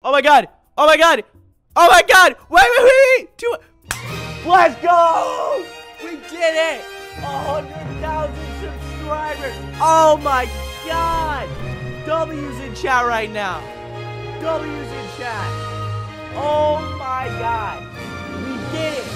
Oh my god. Oh my god. Oh my god. Wait. Let's go. We did it. 100,000 subscribers. Oh my god. W's in chat right now. W's in chat. Oh my god. We did it.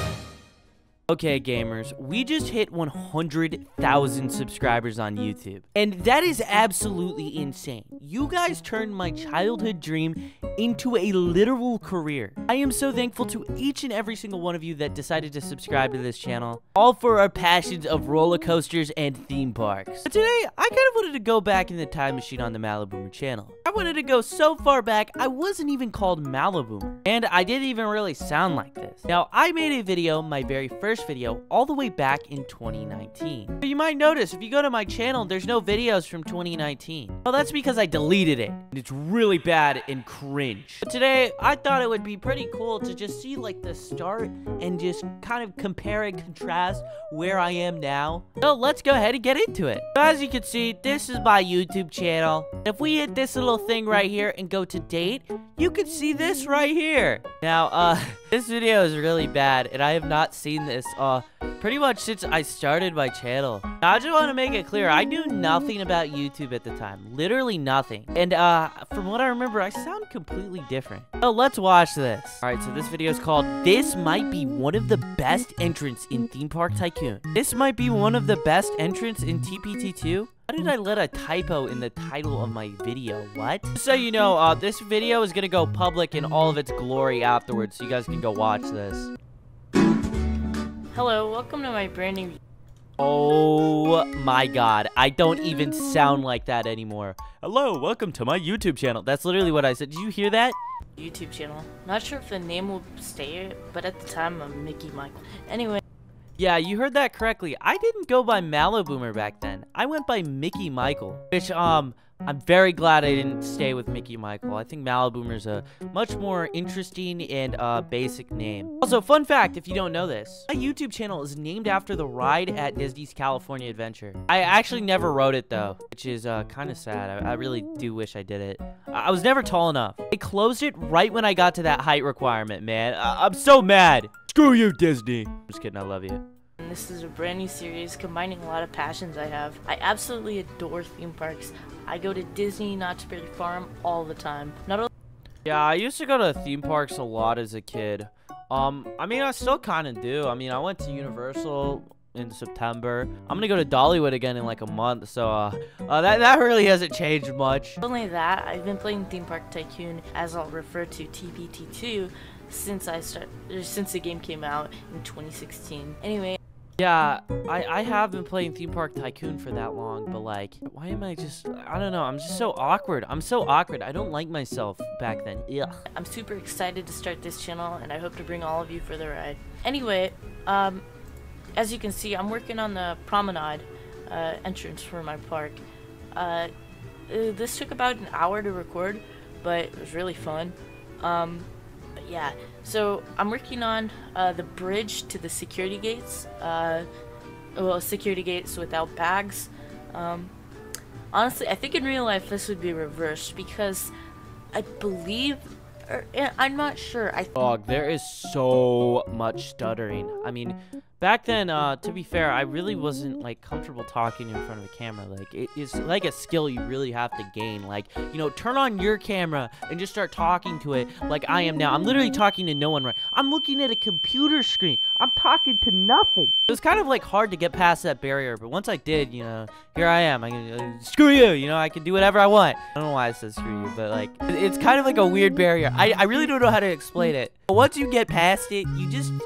Okay, gamers, we just hit 100,000 subscribers on YouTube. And that is absolutely insane. You guys turned my childhood dream into a literal career. I am so thankful to each and every single one of you that decided to subscribe to this channel, all for our passions of roller coasters and theme parks. But today, I kind of wanted to go back in the time machine on the Maliboomer channel. I wanted to go so far back, I wasn't even called Maliboomer. And I didn't even really sound like this. Now, I made a video, my very first video, all the way back in 2019. But you might notice, if you go to my channel, there's no videos from 2019. Well, that's because I deleted it. It's really bad and cringe. But today, I thought it would be pretty cool to just see like the start and just kind of compare and contrast where I am now. So let's go ahead and get into it. So as you can see, this is my YouTube channel. If we hit this little thing right here and go to date, you can see this right here. Now, this video is really bad, and I have not seen this pretty much since I started my channel. Now, I just want to make it clear, I knew nothing about YouTube at the time. Literally nothing. And from what I remember, I sound completely different. So let's watch this. Alright, so this video is called This Might Be One of the Best Entrants in Theme Park Tycoon. This might be one of the best entrants in TPT2. How did I let a typo in the title of my video? What? So you know, this video is gonna go public in all of its glory afterwards, so you guys can go watch this. Hello, welcome to my brand new... Oh my god, I don't even sound like that anymore. Hello, welcome to my YouTube channel. That's literally what I said. Did you hear that? YouTube channel. Not sure if the name will stay, but at the time I'm Mickey Michael. Anyway. Yeah, you heard that correctly. I didn't go by Maliboomer back then. I went by Mickey Michael, which, I'm very glad I didn't stay with Mickey Michael. I think Maliboomer's a much more interesting and, basic name. Also, fun fact, if you don't know this, my YouTube channel is named after the ride at Disney's California Adventure. I actually never rode it, though, which is, kind of sad. I really do wish I did it. I was never tall enough. They closed it right when I got to that height requirement, man. I'm so mad. Screw you, Disney. Just kidding, I love you. This is a brand new series combining a lot of passions I have. I absolutely adore theme parks. I go to Disney, Knott's Berry Farm all the time. Yeah, I used to go to theme parks a lot as a kid. I mean, I still kind of do. I mean, I went to Universal in September. I'm gonna go to Dollywood again in like a month, so that really hasn't changed much. Not only that, I've been playing Theme Park Tycoon, as I'll refer to TPT2, since the game came out in 2016. Anyway. Yeah, I have been playing Theme Park Tycoon for that long, but like, why am I just, I don't know, I'm just so awkward. I'm so awkward. I don't like myself back then. Ugh. I'm super excited to start this channel, and I hope to bring all of you for the ride. Anyway, as you can see, I'm working on the promenade entrance for my park. This took about an hour to record, but it was really fun. But yeah, so I'm working on the bridge to the security gates. Well, security gates without bags. Honestly, I think in real life this would be reversed because I believe, or I'm not sure. Dog, there is so much stuttering. I mean, back then, to be fair, I really wasn't, like, comfortable talking in front of a camera. Like, it is, like, a skill you really have to gain. Like, you know, turn on your camera and just start talking to it like I am now. I'm literally talking to no one right. I'm looking at a computer screen. I'm talking to nothing. It was kind of, like, hard to get past that barrier, but once I did, you know, here I am. I can, screw you know, I can do whatever I want. I don't know why I said screw you, but, like, it's kind of like a weird barrier. I really don't know how to explain it. But once you get past it,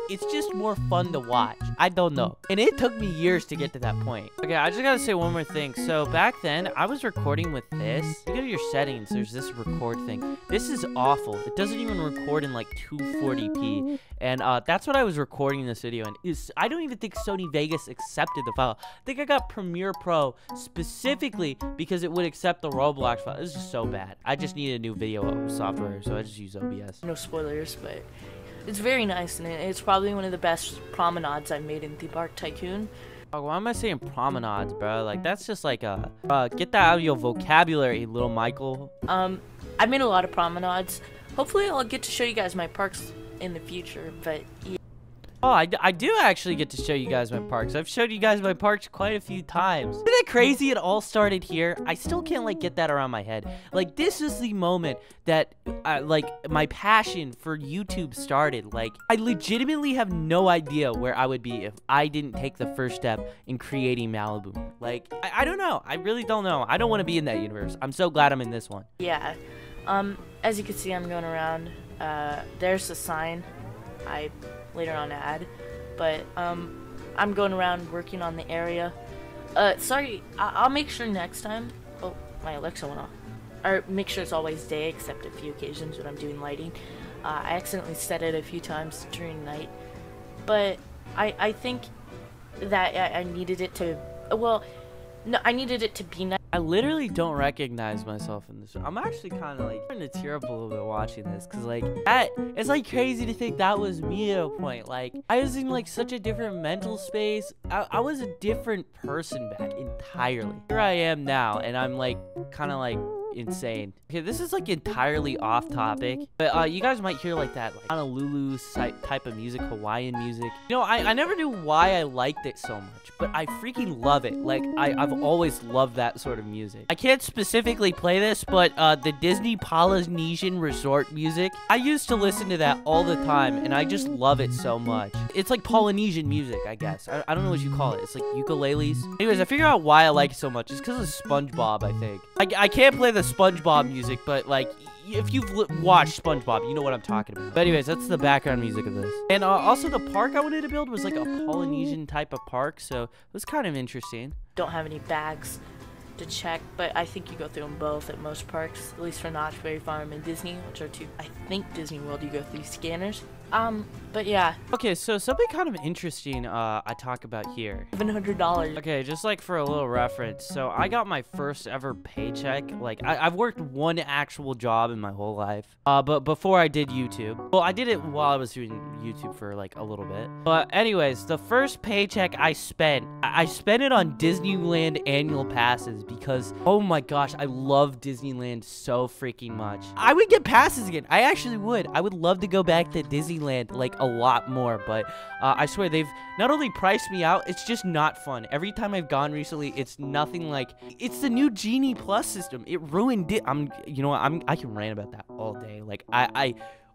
it's just more fun to watch. I don't know. And it took me years to get to that point. Okay, I just gotta say one more thing. So back then, I was recording with this. You go to your settings, there's this record thing. This is awful. It doesn't even record in like 240p. And that's what I was recording this video in. I don't even think Sony Vegas accepted the file. I think I got Premiere Pro specifically because it would accept the Roblox file. This is just so bad. I just need a new video software, so I just use OBS. No spoilers, but it's very nice, and it's probably one of the best promenades I've made in Theme Park Tycoon. Oh, why am I saying promenades, bro? Like, that's just like get that out of your vocabulary, little Michael. I made a lot of promenades. hopefully I'll get to show you guys my parks in the future, but yeah. Oh, I do actually get to show you guys my parks. I've showed you guys my parks quite a few times. Isn't it crazy it all started here? I still can't, like, get that around my head. Like, this is the moment that, like, my passion for YouTube started. Like, I legitimately have no idea where I would be if I didn't take the first step in creating Maliboomer. Like, I don't know. I really don't know. I don't want to be in that universe. I'm so glad I'm in this one. Yeah. As you can see, I'm going around. There's the sign I later on add, but I'm going around working on the area. Sorry, I'll make sure next time. Oh, my Alexa went off. Or make sure it's always day, except a few occasions when I'm doing lighting. I accidentally set it a few times during night, but I think that I needed it to. Well, no, I needed it to be night. I literally don't recognize myself in this. I'm actually kind of like starting to tear up a little bit watching this, because like it's like crazy to think that was me at a point. Like, I was in like such a different mental space. I was a different person back entirely. Here I am now, and I'm like kind of like insane. Okay, this is like entirely off topic, but you guys might hear like that like Honolulu type of music, Hawaiian music. You know, I never knew why I liked it so much, but I freaking love it. Like, I've always loved that sort of music. I can't specifically play this, but the Disney Polynesian resort music, I used to listen to that all the time, and I just love it so much. It's like Polynesian music, I guess. I don't know what you call it. It's like ukuleles. Anyways, I figured out why I like it so much. It's because of SpongeBob, I think. I can't play the SpongeBob music, but like, if you've watched SpongeBob, you know what I'm talking about. But anyways, that's the background music of this. And also the park I wanted to build was like a Polynesian type of park, so it was kind of interesting. Don't have any bags to check, but I think you go through them both at most parks, at least for Knott's Berry Farm and Disney, which are two. I think Disney World you go through scanners. But yeah. Okay, so something kind of interesting I talk about here. $700. Okay, just like for a little reference, so I got my first ever paycheck. Like, I've worked one actual job in my whole life, but before I did YouTube. Well, I did it while I was doing YouTube for like a little bit. But anyways, the first paycheck I spent it on Disneyland annual passes, because oh my gosh, I love Disneyland so freaking much. I would get passes again. I actually would. I would love to go back to Disneyland like a lot more, but I swear they've not only priced me out, it's just not fun. Every time I've gone recently, it's nothing like, it's the new Genie Plus system. It ruined it. You know what, I can rant about that all day. Like,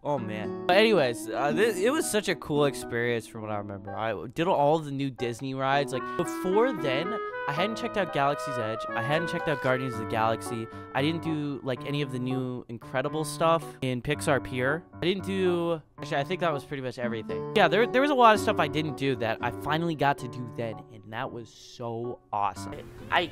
oh man. But anyways, it was such a cool experience from what I remember. I did all the new Disney rides. Like, before then, I hadn't checked out Galaxy's Edge. I hadn't checked out Guardians of the Galaxy. I didn't do like any of the new Incredible stuff in Pixar Pier. I didn't do, actually, I think that was pretty much everything. Yeah, there was a lot of stuff I didn't do that I finally got to do then, and that was so awesome.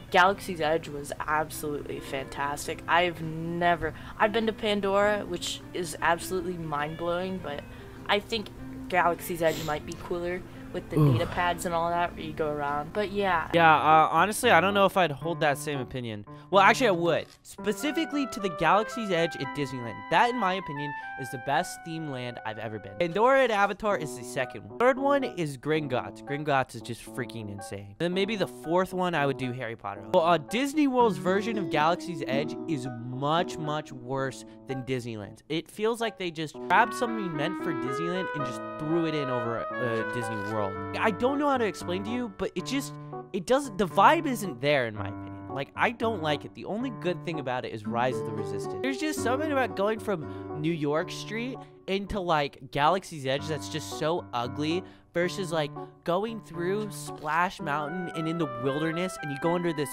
Galaxy's Edge was absolutely fantastic. I've been to Pandora, which is absolutely mind-blowing, but I think Galaxy's Edge might be cooler with the data pads and all that, where you go around. But yeah. Yeah, honestly, I don't know if I'd hold that same opinion. Well, actually, I would. Specifically to the Galaxy's Edge at Disneyland. That, in my opinion, is the best themed land I've ever been. Pandora at Avatar is the second one. Third one is Gringotts. Gringotts is just freaking insane. Then maybe the fourth one, I would do Harry Potter. Well, Disney World's version of Galaxy's Edge is much, much worse than Disneyland's. It feels like they just grabbed something meant for Disneyland and just threw it in over Disney World. I don't know how to explain to you, but the vibe isn't there in my opinion. Like, I don't like it. The only good thing about it is Rise of the Resistance. There's just something about going from New York Street into like Galaxy's Edge that's just so ugly, versus like going through Splash Mountain and in the wilderness, and you go under this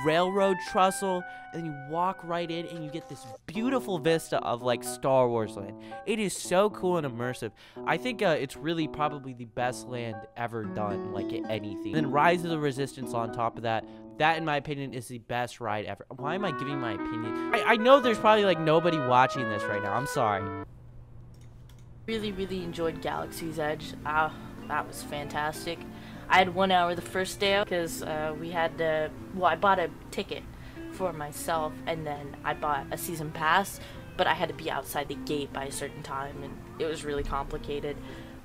railroad trestle, and then you walk right in and you get this beautiful vista of like Star Wars land. It is so cool and immersive. I think it's really probably the best land ever done, like at anything. And then Rise of the Resistance on top of that. That, in my opinion, is the best ride ever. Why am I giving my opinion? I know there's probably like nobody watching this right now. I'm sorry. Really enjoyed Galaxy's Edge. That was fantastic. I had 1 hour the first day because we had to, well, I bought a ticket for myself, and then I bought a season pass, but I had to be outside the gate by a certain time, and it was really complicated.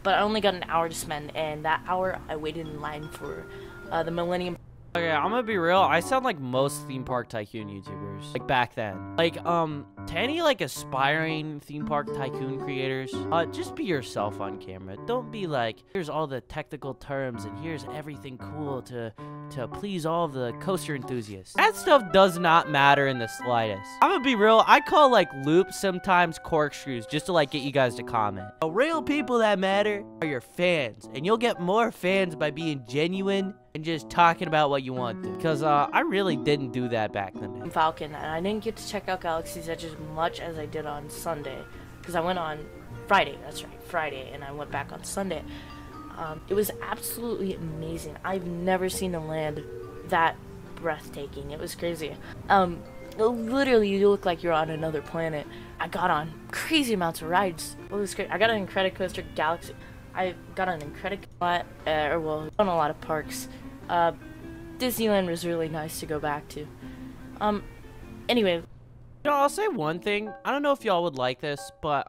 But I only got an hour to spend, and that hour I waited in line for the Millennium. Okay, I'm gonna be real. I sound like most theme park tycoon YouTubers, like back then. Like, To any like aspiring theme park tycoon creators, just be yourself on camera. Don't be like, here's all the technical terms and here's everything cool to please all of the coaster enthusiasts. That stuff does not matter in the slightest. I'm gonna be real, I call like loops sometimes corkscrews just to like get you guys to comment. The real people that matter are your fans, and you'll get more fans by being genuine and just talking about what you want to. Because I really didn't do that back then. I'm Falcon, and I didn't get to check out Galaxy's Edge as much as I did on Sunday, because I went on Friday. That's right, Friday, and I went back on Sunday. It was absolutely amazing. I've never seen a land that breathtaking. It was crazy. Literally, you look like you're on another planet. I got on crazy amounts of rides. It was great. I got an Incredicoaster Galaxy. I got on Incredicoaster, well, on a lot of parks. Disneyland was really nice to go back to. Anyway. You know, I'll say one thing. I don't know if y'all would like this, but,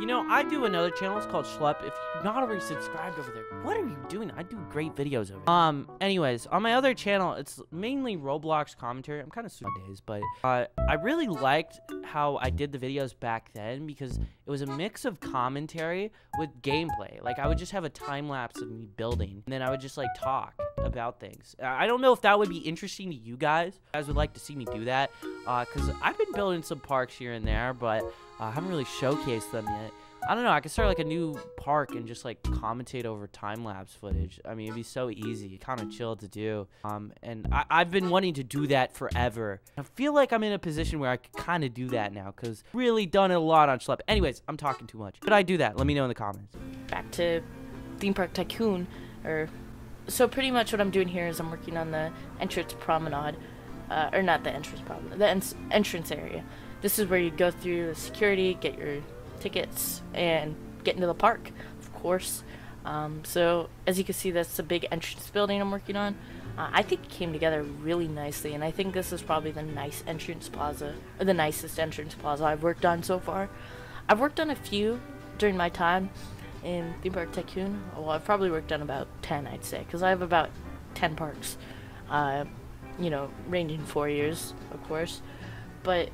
you know, I do another channel. It's called Schlep. If you're not already subscribed over there, what are you doing? I do great videos over there. Anyways, on my other channel, it's mainly Roblox commentary. I'm kind of slow days, but I really liked how I did the videos back then because it was a mix of commentary with gameplay. Like, I would just have a time lapse of me building, and then I would just like talk about things. I don't know if that would be interesting to you guys. You guys would like to see me do that, because I've been building some parks here and there, but I haven't really showcased them yet. I don't know, I could start like a new park and just like commentate over time-lapse footage. I mean, it'd be so easy, kind of chill to do. And I've been wanting to do that forever. I feel like I'm in a position where I could kind of do that now, because really done it a lot on Schlep. Anyways, I'm talking too much. Could I do that? Let me know in the comments. Back to Theme Park Tycoon, so pretty much what I'm doing here is I'm working on the entrance promenade, or not the entrance promenade, the entrance area. This is where you go through the security, get your tickets, and get into the park, of course. So as you can see, that's the big entrance building I'm working on. I think it came together really nicely, and I think this is probably the nicest entrance plaza I've worked on so far. I've worked on a few during my time in Theme Park Tycoon. Well, I've probably worked on about 10, I'd say, because I have about 10 parks, you know, ranging 4 years, of course. But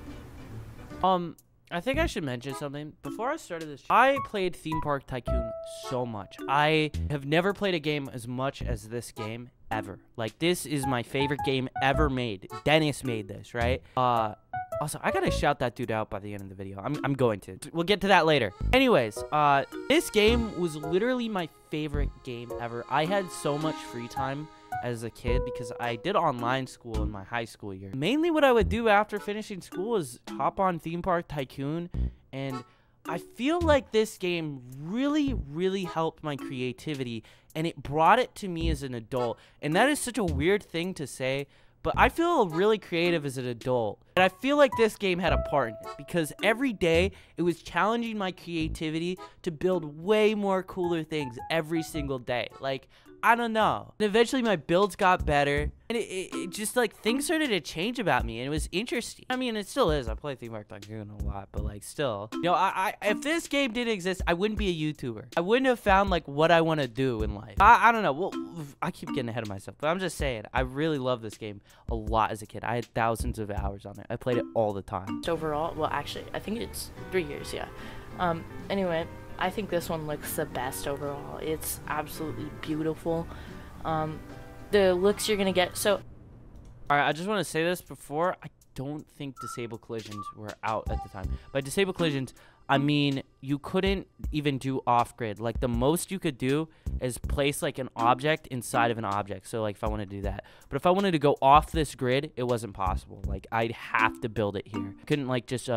I think I should mention something. Before I started this, I played Theme Park Tycoon so much. I have never played a game as much as this game ever. Like, this is my favorite game ever made. Dennis made this, right? Also, I gotta shout that dude out by the end of the video. I'm going to. We'll get to that later. Anyways, this game was literally my favorite game ever. I had so much free time as a kid because I did online school in my high school year. Mainly what I would do after finishing school is hop on Theme Park Tycoon, and I feel like this game really helped my creativity, and it brought it to me as an adult. And that is such a weird thing to say, but I feel really creative as an adult. And I feel like this game had a part in it because every day it was challenging my creativity to build way more cooler things every single day. Like, I don't know. And eventually my builds got better, and it just like things started to change about me, and it was interesting. I mean, it still is. I play Theme Park Tycoon a lot, but like still, you know, if this game didn't exist, I wouldn't be a YouTuber. I wouldn't have found like what I want to do in life. I don't know. Well, I keep getting ahead of myself, but I'm just saying, I really love this game a lot as a kid. I had thousands of hours on it. I played it all the time. Overall, well, actually, I think it's 3 years, yeah. Anyway, I think this one looks the best overall. It's absolutely beautiful. The looks you're gonna get. So, alright, I just want to say this before. I don't think disable collisions were out at the time. By disable collisions, I mean you couldn't even do off-grid. Like, the most you could do is place like an object inside of an object. So like if I want to do that, but if I wanted to go off this grid, it wasn't possible. Like, I'd have to build it here. Couldn't like just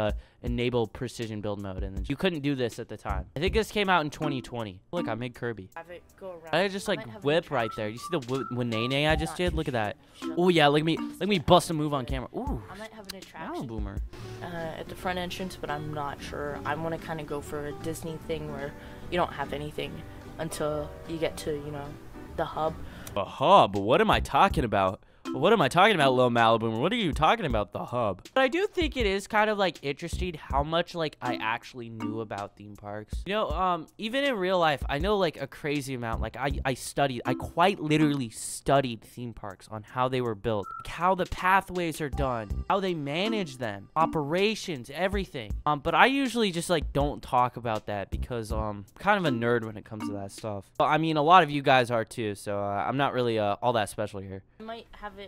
enable precision build mode, and then you couldn't do this at the time. I think this came out in 2020. Look, I made Kirby. have it go around. I just like whip right there. You see the Winene I just did? Look at that. Oh yeah, look at me bust a move on camera. Ooh, I might have an attraction Maliboomer at the front entrance, but I'm not sure. I want to kind of go for a Disney thing where you don't have anything until you get to, you know, the hub. A hub? What am I talking about? What am I talking about, Lil Maliboomer? What are you talking about, the hub? But I do think it is kind of like interesting how much like I actually knew about theme parks. You know, even in real life, I know like a crazy amount. Like I quite literally studied theme parks on how they were built, like how the pathways are done, how they manage them, operations, everything. But I usually just like don't talk about that because I'm kind of a nerd when it comes to that stuff. But I mean, a lot of you guys are too, so I'm not really all that special here. I might have it.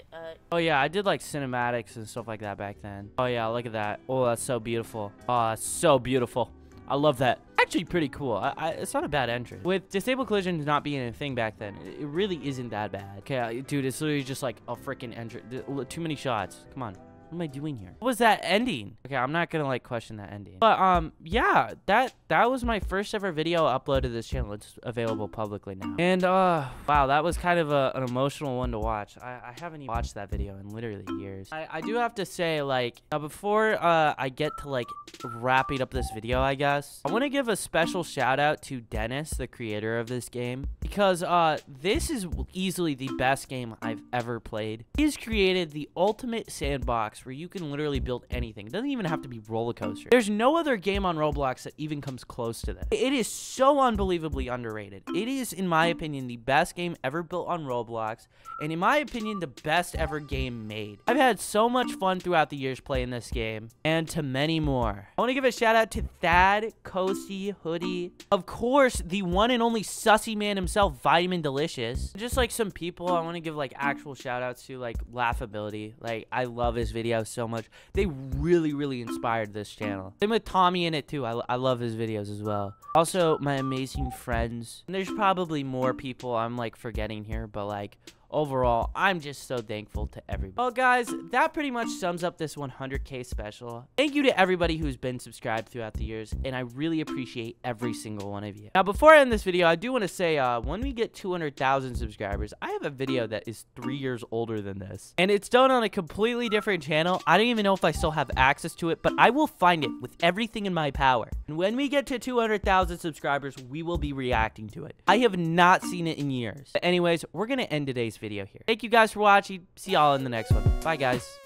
Oh yeah, I did like cinematics and stuff like that back then. Oh yeah, look at that. Oh, that's so beautiful. Oh, that's so beautiful. I love that. Actually pretty cool. It's not a bad entrance. With disabled collisions not being a thing back then, it really isn't that bad. Okay, dude, it's literally just like a freaking entrance. Too many shots. Come on. What am I doing here? What was that ending? Okay, I'm not gonna like question that ending. But yeah, that was my first ever video uploaded to this channel. It's available publicly now. And wow, that was kind of an emotional one to watch. I haven't even watched that video in literally years. I do have to say, like, before I get to like wrapping up this video, I guess I want to give a special shout out to Dennis, the creator of this game, because this is easily the best game I've ever played. He's created the ultimate sandbox where you can literally build anything. It doesn't even have to be roller coaster. There's no other game on Roblox that even comes close to this. It is so unbelievably underrated. It is, in my opinion, the best game ever built on Roblox, and in my opinion, the best ever game made. I've had so much fun throughout the years playing this game, and to many more. I want to give a shout out to Thad, Kosii, Hoodie, of course, the one and only sussy man himself, Vitamin Delicious. Just like some people I want to give like actual shout outs to, like Laughability. Like, I love his video so much. They really inspired this channel. Same with Tommy in it too. I love his videos as well. Also, my amazing friends. And there's probably more people I'm like forgetting here, but like overall, I'm just so thankful to everybody. Well, guys, that pretty much sums up this 100K special. Thank you to everybody who's been subscribed throughout the years, and I really appreciate every single one of you. Now, before I end this video, I do want to say, when we get 200,000 subscribers, I have a video that is 3 years older than this, and it's done on a completely different channel. I don't even know if I still have access to it, but I will find it with everything in my power. And when we get to 200,000 subscribers, we will be reacting to it. I have not seen it in years. But anyways, we're going to end today's video here. Thank you guys for watching. See y'all in the next one. Bye, guys.